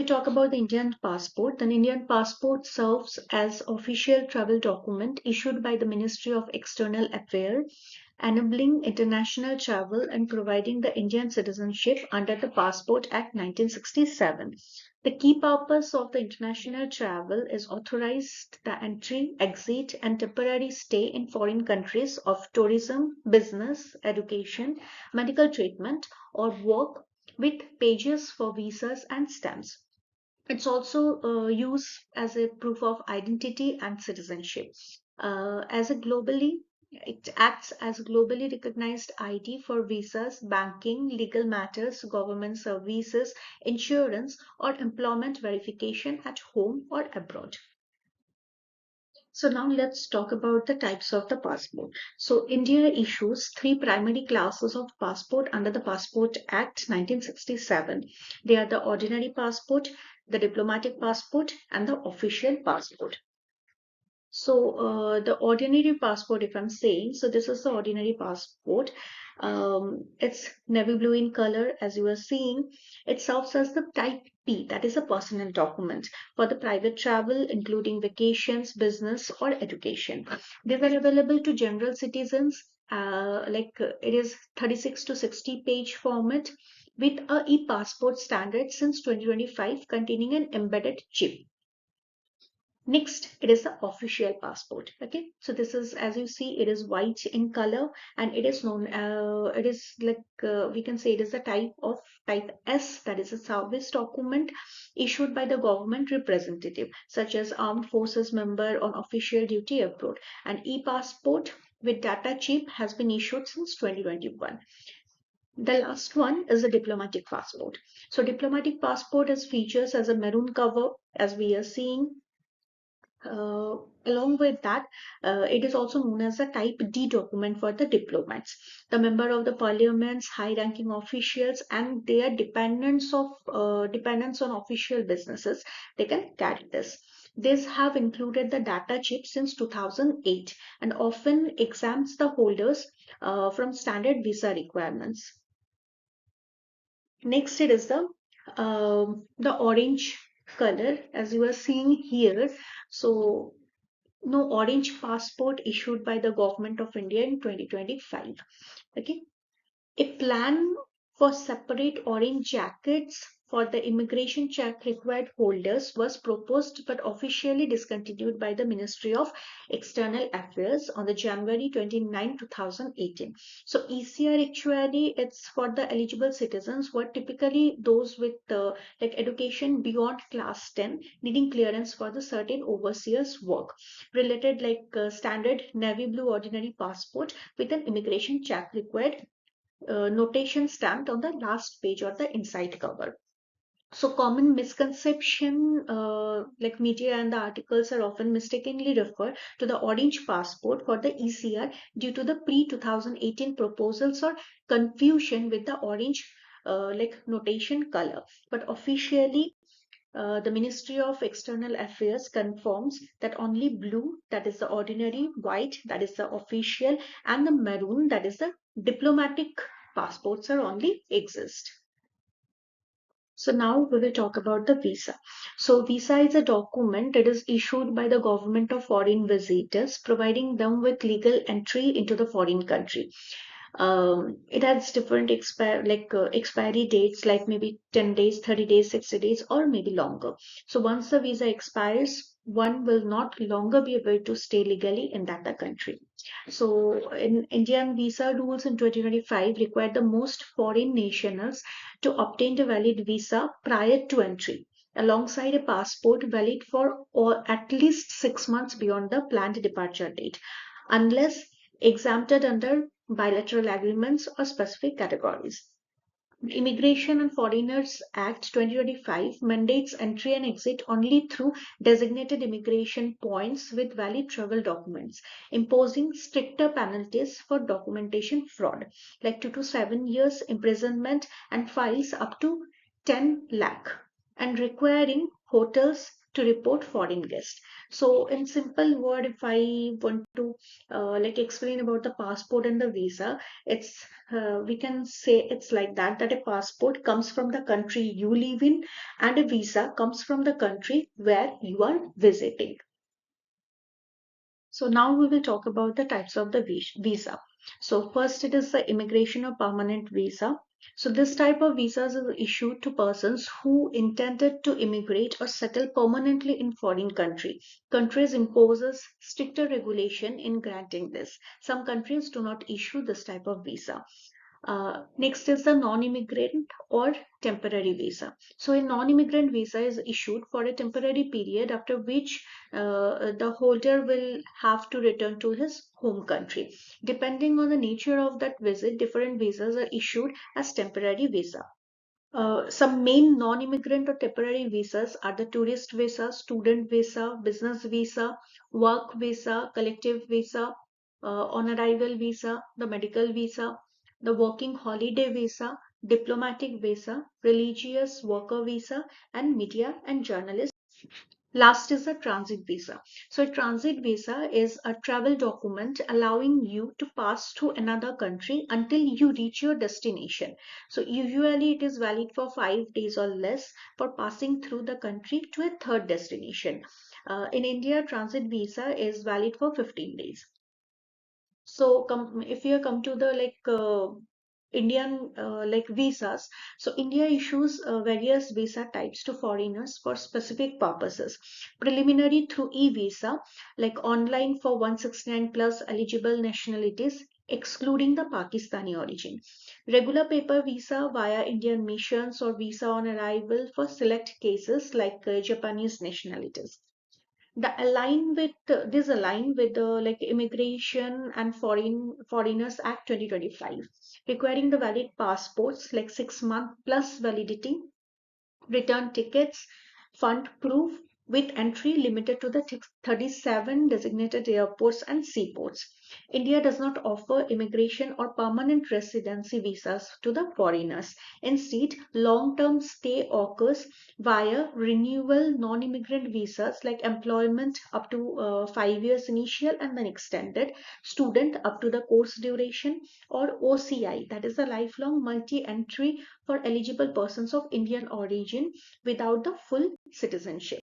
talk about the Indian passport, then Indian passport serves as official travel document issued by the Ministry of External Affairs, enabling international travel and providing the Indian citizenship under the Passport Act 1967. The key purpose of the international travel is authorized the entry, exit, and temporary stay in foreign countries of tourism, business, education, medical treatment, or work with pages for visas and stamps. It's also used as a proof of identity and citizenship. It acts as a globally recognized ID for visas, banking, legal matters, government services, insurance, or employment verification at home or abroad. So now let's talk about the types of the passport. So India issues three primary classes of passport under the Passport Act 1967. They are the ordinary passport, the diplomatic passport, and the official passport. So the ordinary passport, if I'm saying, so this is the ordinary passport. It's navy blue in color, as you are seeing. It serves as the type P, that is a personal document for the private travel, including vacations, business, or education. They were available to general citizens. It is 36 to 60 page format with a e-passport standard since 2025, containing an embedded chip. Next, it is the official passport. Okay, so this is, as you see, it is white in color, and it is known. It is we can say it is the type S, that is a service document issued by the government representative, such as armed forces member on official duty abroad. An e-passport with data chip has been issued since 2021. The last one is a diplomatic passport. So diplomatic passport has features as a maroon cover, as we are seeing. Along with that, it is also known as a type D document for the diplomats, the member of the parliaments, high-ranking officials, and their dependents on official businesses. They can carry this. These have included the data chip since 2008 and often exempts the holders from standard visa requirements. Next, it is the orange color, as you are seeing here. So no orange passport issued by the government of India in 2025. Okay, a plan for separate orange jackets for the immigration check required holders was proposed but officially discontinued by the Ministry of External Affairs on the January 29, 2018. So ECR actually, it's for the eligible citizens who are typically those with education beyond class 10 needing clearance for the certain overseas work related standard navy blue ordinary passport with an immigration check required notation stamped on the last page or the inside cover. So common misconception, like media and the articles are often mistakenly referred to the orange passport for the ECR due to the pre-2018 proposals or confusion with the orange notation color. But officially, the Ministry of External Affairs confirms that only blue, that is the ordinary, white, that is the official, and the maroon, that is the diplomatic passports are only exist. So now we will talk about the visa. So visa is a document that is issued by the government of foreign visitors, providing them with legal entry into the foreign country. It has different expiry dates, like maybe 10 days, 30 days, 60 days, or maybe longer. So once the visa expires, one will not longer be able to stay legally in that country. So in Indian visa rules in 2025 require the most foreign nationals to obtain a valid visa prior to entry, alongside a passport valid for or at least 6 months beyond the planned departure date, unless exempted under bilateral agreements or specific categories. Immigration and Foreigners Act 2025 mandates entry and exit only through designated immigration points with valid travel documents, imposing stricter penalties for documentation fraud, like 2 to 7 years imprisonment and fines up to 10 lakh, and requiring hotels to report foreign guests. So in simple word, if I want to like explain about the passport and the visa, it's we can say it's like that a passport comes from the country you live in and a visa comes from the country where you are visiting. So now we will talk about the types of the visa. So first it is the immigration or permanent visa. So this type of visas is issued to persons who intended to immigrate or settle permanently in foreign country. Countries imposes stricter regulation in granting this. Some countries do not issue this type of visa. Next is the non-immigrant or temporary visa. So a non-immigrant visa is issued for a temporary period after which the holder will have to return to his home country. Depending on the nature of that visit, different visas are issued as temporary visa. Some main non-immigrant or temporary visas are the tourist visa, student visa, business visa, work visa, collective visa, on arrival visa, the medical visa, the working holiday visa, diplomatic visa, religious worker visa, and media and journalist. Last is a transit visa. So a transit visa is a travel document allowing you to pass through another country until you reach your destination. So usually it is valid for 5 days or less for passing through the country to a third destination. In India, transit visa is valid for 15 days. So if you come to the Indian like visas, so India issues various visa types to foreigners for specific purposes. Preliminary through e-visa, like online for 169 plus eligible nationalities, excluding the Pakistani origin. Regular paper visa via Indian missions or visa on arrival for select cases like Japanese nationalities. This align with the like Immigration and Foreigners Act 2025, requiring the valid passports like 6 month plus validity, return tickets, fund proof with entry limited to the 37 designated airports and seaports. India does not offer immigration or permanent residency visas to the foreigners. Instead, long-term stay occurs via renewal non-immigrant visas like employment up to 5 years initial and then extended, student up to the course duration, or OCI, that is a lifelong multi-entry for eligible persons of Indian origin without the full citizenship.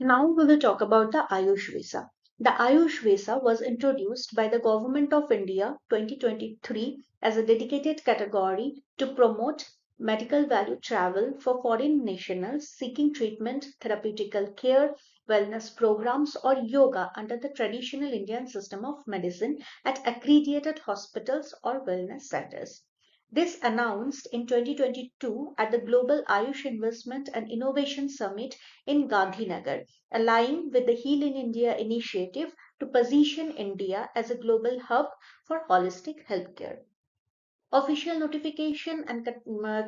Now we will talk about the AYUSH Visa. The AYUSH Visa was introduced by the Government of India 2023 as a dedicated category to promote medical value travel for foreign nationals seeking treatment, therapeutical care, wellness programs, or yoga under the traditional Indian system of medicine at accredited hospitals or wellness centers. This announced in 2022 at the Global Ayush Investment and Innovation Summit in Gandhinagar, aligning with the Heal in India initiative to position India as a global hub for holistic healthcare. Official notification and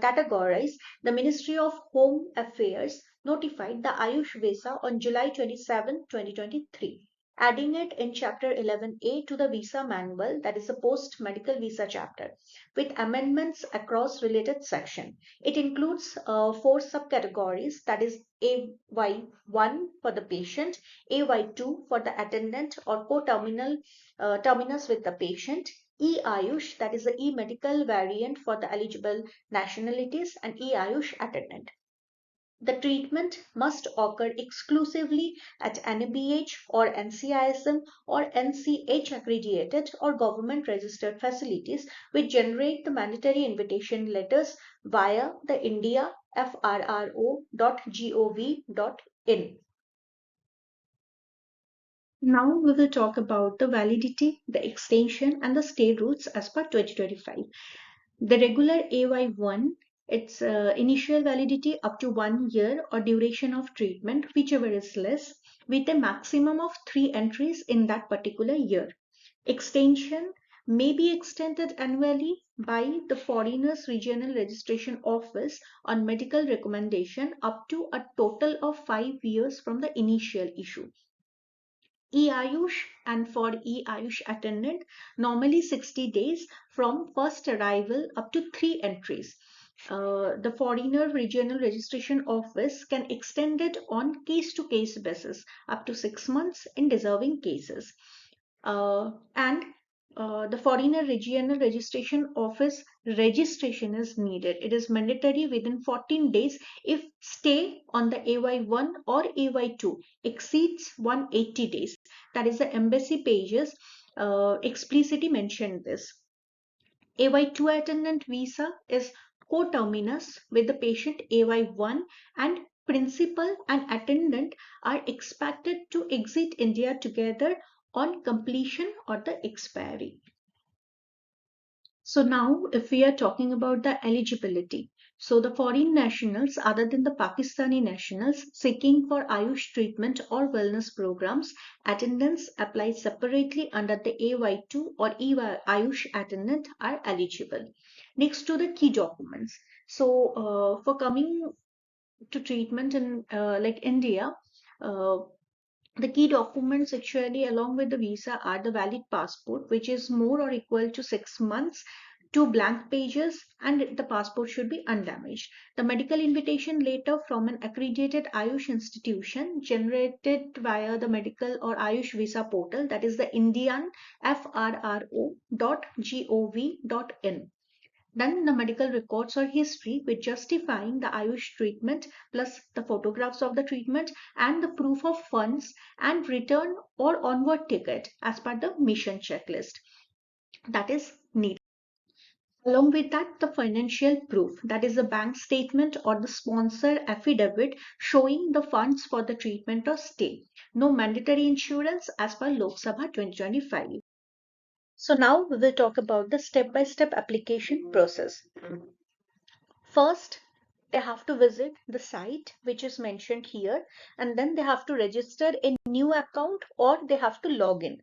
categorized, the Ministry of Home Affairs notified the Ayush Visa on July 27, 2023, adding it in Chapter 11A to the Visa Manual, that is the post-medical visa chapter, with amendments across related sections. It includes 4 subcategories, that is AY1 for the patient, AY2 for the attendant or terminus with the patient, e-AYUSH, that is the e-medical variant for the eligible nationalities, and e-AYUSH attendant. The treatment must occur exclusively at NABH or NCISM or NCH accredited or government registered facilities which generate the mandatory invitation letters via the India FRRO.gov.in. Now we will talk about the validity, the extension, and the stay routes as per 2025. The regular AY1, its initial validity up to 1 year or duration of treatment, whichever is less, with a maximum of 3 entries in that particular year. Extension may be extended annually by the Foreigners Regional Registration Office on medical recommendation up to a total of 5 years from the initial issue. e-AYUSH and for e-AYUSH attendant, normally 60 days from first arrival up to 3 entries. The foreigner regional registration office can extend it on case-to-case basis up to 6 months in deserving cases. And the foreigner regional registration office registration is needed. It is mandatory within 14 days if stay on the AY1 or AY2 exceeds 180 days. That is, the embassy pages explicitly mentioned this. AY2 attendant visa is coterminous with the patient AY1, and principal and attendant are expected to exit India together on completion or the expiry. So now if we are talking about the eligibility, so the foreign nationals other than the Pakistani nationals seeking for AYUSH treatment or wellness programs, attendants applied separately under the AY2 or e-AYUSH attendant are eligible. Next to the key documents. So for coming to treatment in like India, uh, the key documents actually along with the visa are the valid passport, which is more or equal to 6 months, 2 blank pages, and the passport should be undamaged. The medical invitation letter from an accredited AYUSH institution generated via the medical or AYUSH Visa portal, that is the Indian FRRO.gov.in. Then the medical records or history with justifying the AYUSH treatment plus the photographs of the treatment and the proof of funds and return or onward ticket as per the mission checklist. That is needed. Along with that, the financial proof, that is the bank statement or the sponsor affidavit showing the funds for the treatment or stay. No mandatory insurance as per Lok Sabha 2025. So now we will talk about the step-by-step application process. First, they have to visit the site which is mentioned here, and then they have to register a new account or they have to log in.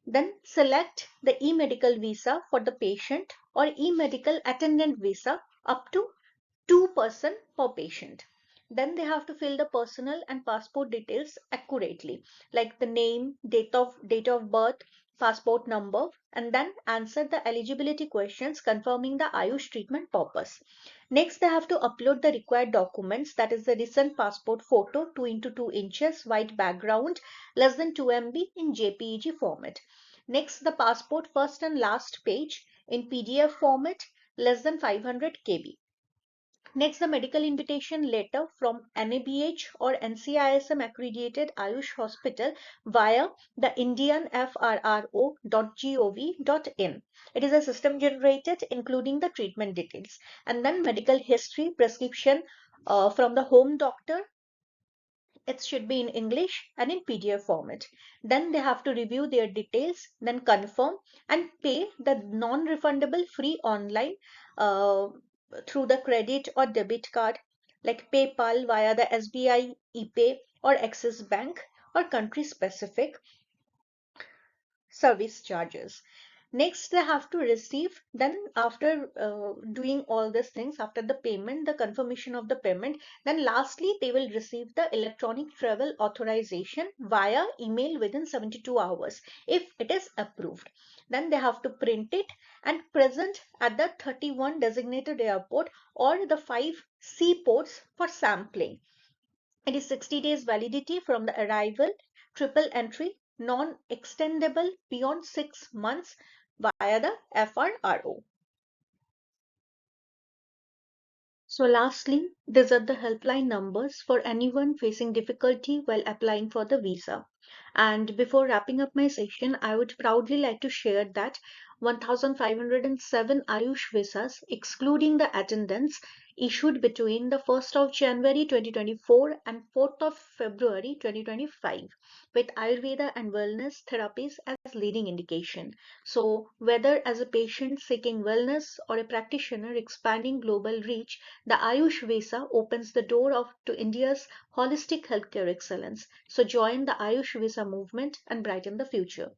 Then select the e-medical visa for the patient or e-medical attendant visa up to 2 person per patient. Then they have to fill the personal and passport details accurately, like the name, date of birth, passport number, and then answer the eligibility questions confirming the AYUSH treatment purpose. Next, they have to upload the required documents, that is the recent passport photo, 2 into 2 inches, white background, less than 2 MB in JPEG format. Next, the passport first and last page in PDF format, less than 500 KB. Next, the medical invitation letter from NABH or NCISM accredited AYUSH hospital via the Indian FRRO.gov.in. It is a system generated including the treatment details, and then medical history prescription from the home doctor. It should be in English and in PDF format. Then they have to review their details, then confirm and pay the non-refundable free online through the credit or debit card like PayPal via the SBI, ePay or Axis Bank or country specific service charges. Next, they have to receive, then after doing all these things, after the payment, the confirmation of the payment, then lastly, they will receive the electronic travel authorization via email within 72 hours if it is approved. Then they have to print it and present at the 31 designated airport or the 5 seaports for sampling. It is 60 days validity from the arrival, triple entry, non-extendable beyond 6 months via the FRRO. So lastly, these are the helpline numbers for anyone facing difficulty while applying for the visa. And before wrapping up my session, I would proudly like to share that 1,507 AYUSH visas, excluding the attendants, issued between the 1st of January 2024 and 4th of February 2025, with Ayurveda and wellness therapies as leading indication. So whether as a patient seeking wellness or a practitioner expanding global reach, the AYUSH Visa opens the door to India's holistic healthcare excellence. So join the AYUSH Visa movement and brighten the future.